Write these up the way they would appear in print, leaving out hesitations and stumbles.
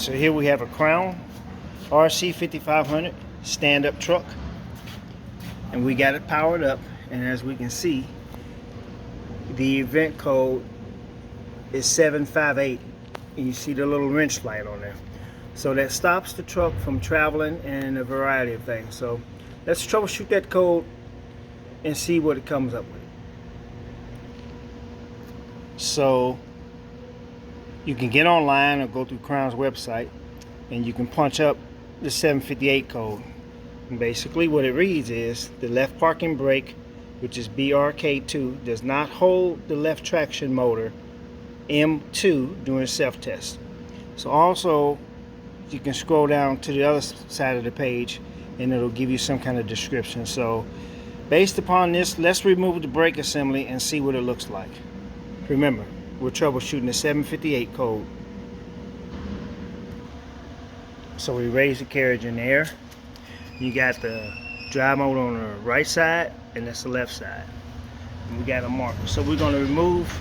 So here we have a Crown RC 5500 stand-up truck, and we got it powered up, and as we can see, the event code is 758, and you see the little wrench light on there. So that stops the truck from traveling and a variety of things. So let's troubleshoot that code and see what it comes up with. So you can get online or go through Crown's website and you can punch up the 758 code. And basically what it reads is the left parking brake, which is BRK2, does not hold the left traction motor M2 during self-test. So also you can scroll down to the other side of the page and it'll give you some kind of description. So based upon this, let's remove the brake assembly and see what it looks like. Remember, we're troubleshooting the 758 code. So we raise the carriage in the air. You got the drive mode on the right side and that's the left side. And we got a marker. So we're going to remove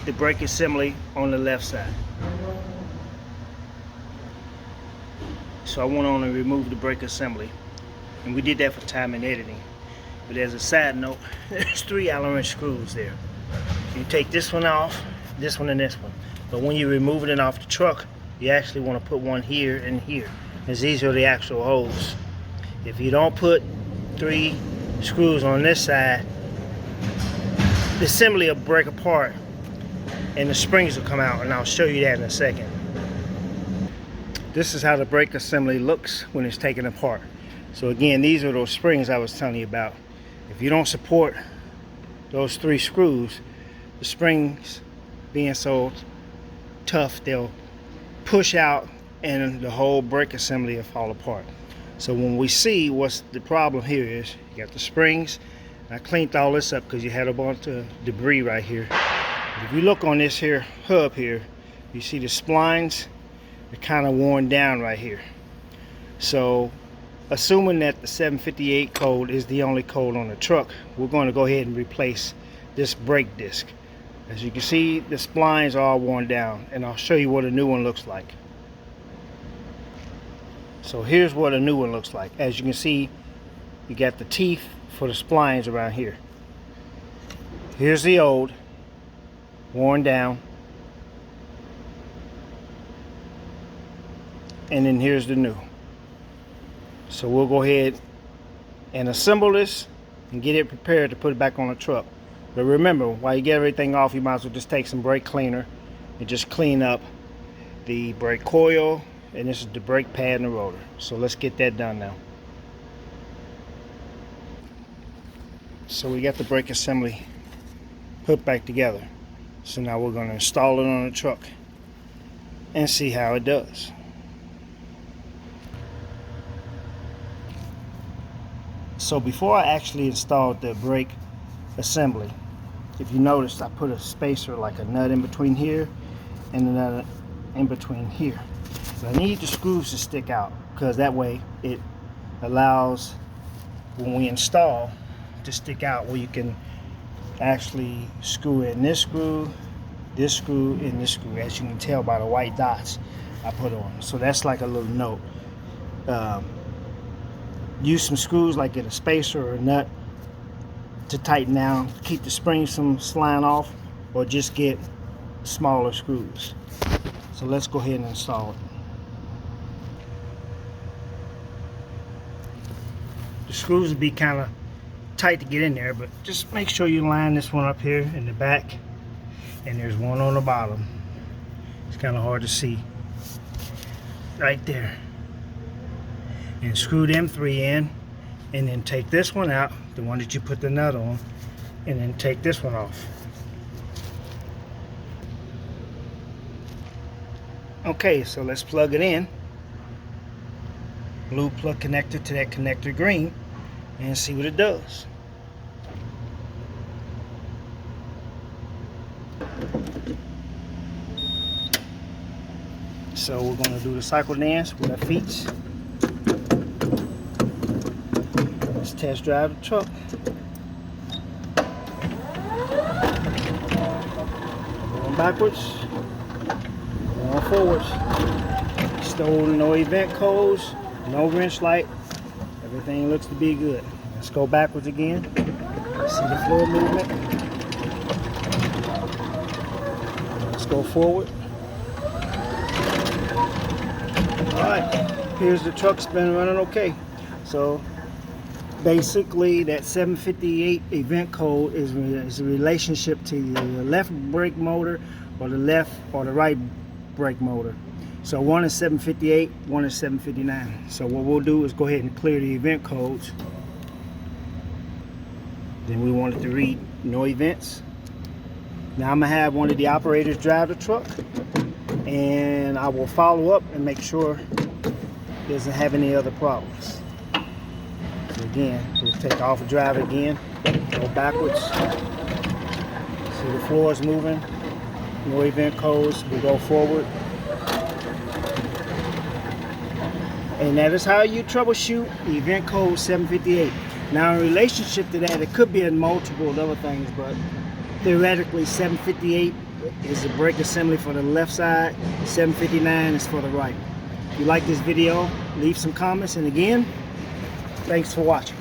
the brake assembly on the left side. So I went on and removed the brake assembly, and we did that for time and editing. But as a side note, there's 3 Allen wrench screws there. You take this one off, this one and this one. But when you're removing it off the truck, you actually want to put one here and here, as these are the actual holes. If you don't put 3 screws on this side, the assembly will break apart and the springs will come out, and I'll show you that in a second. This is how the brake assembly looks when it's taken apart. So again, these are those springs I was telling you about. If you don't support those 3 screws, the springs being so tough, they'll push out and the whole brake assembly will fall apart. So when we see what's the problem here is, you got the springs. I cleaned all this up because you had a bunch of debris right here. If you look on this here hub here, you see the splines, they're kind of worn down right here. So assuming that the 758 code is the only code on the truck, we're going to go ahead and replace this brake disc. As you can see, the splines are all worn down, and I'll show you what a new one looks like. So here's what a new one looks like. As you can see, you got the teeth for the splines around here. Here's the old, worn down, and then here's the new. So we'll go ahead and assemble this and get it prepared to put it back on the truck. But remember, while you get everything off, you might as well just take some brake cleaner and just clean up the brake coil, and this is the brake pad and the rotor. So let's get that done now. So we got the brake assembly put back together. So now we're going to install it on the truck and see how it does. So before I actually installed the brake assembly, if you noticed, I put a spacer, like a nut in between here and another in between here. So I need the screws to stick out, because that way it allows, when we install, to stick out where you can actually screw in this screw, and this screw, as you can tell by the white dots I put on. So that's like a little note. Use some screws like a spacer or a nut to tighten down, keep the springs from sliding off, or just get smaller screws. So let's go ahead and install it. The screws will be kind of tight to get in there, but just make sure you line this one up here in the back, and there's one on the bottom. It's kind of hard to see right there. And screw them 3 in, and then take this one out, the one that you put the nut on, and then take this one off. Okay, so let's plug it in. Blue plug connector to that connector green, and see what it does. So we're going to do the cycle dance with our feet. Let's test drive the truck. Going backwards, going forwards. no event codes, no wrench light. Everything looks to be good. Let's go backwards again. See the floor movement. Let's go forward. Alright, here's the truck's been running okay. So basically that 758 event code is a relationship to the left brake motor or the left or the right brake motor. So one is 758, one is 759. So what we'll do is go ahead and clear the event codes. Then we want it to read no events. Now I'm gonna have one of the operators drive the truck, and I will follow up and make sure it doesn't have any other problems. So again, we'll take off the drive again, go backwards. See the floor is moving, no event codes, we go forward. And that is how you troubleshoot the event code 758. Now in relationship to that, it could be in multiple other things, but theoretically 758 is the brake assembly for the left side, 759 is for the right. If you like this video, leave some comments, and again, thanks for watching.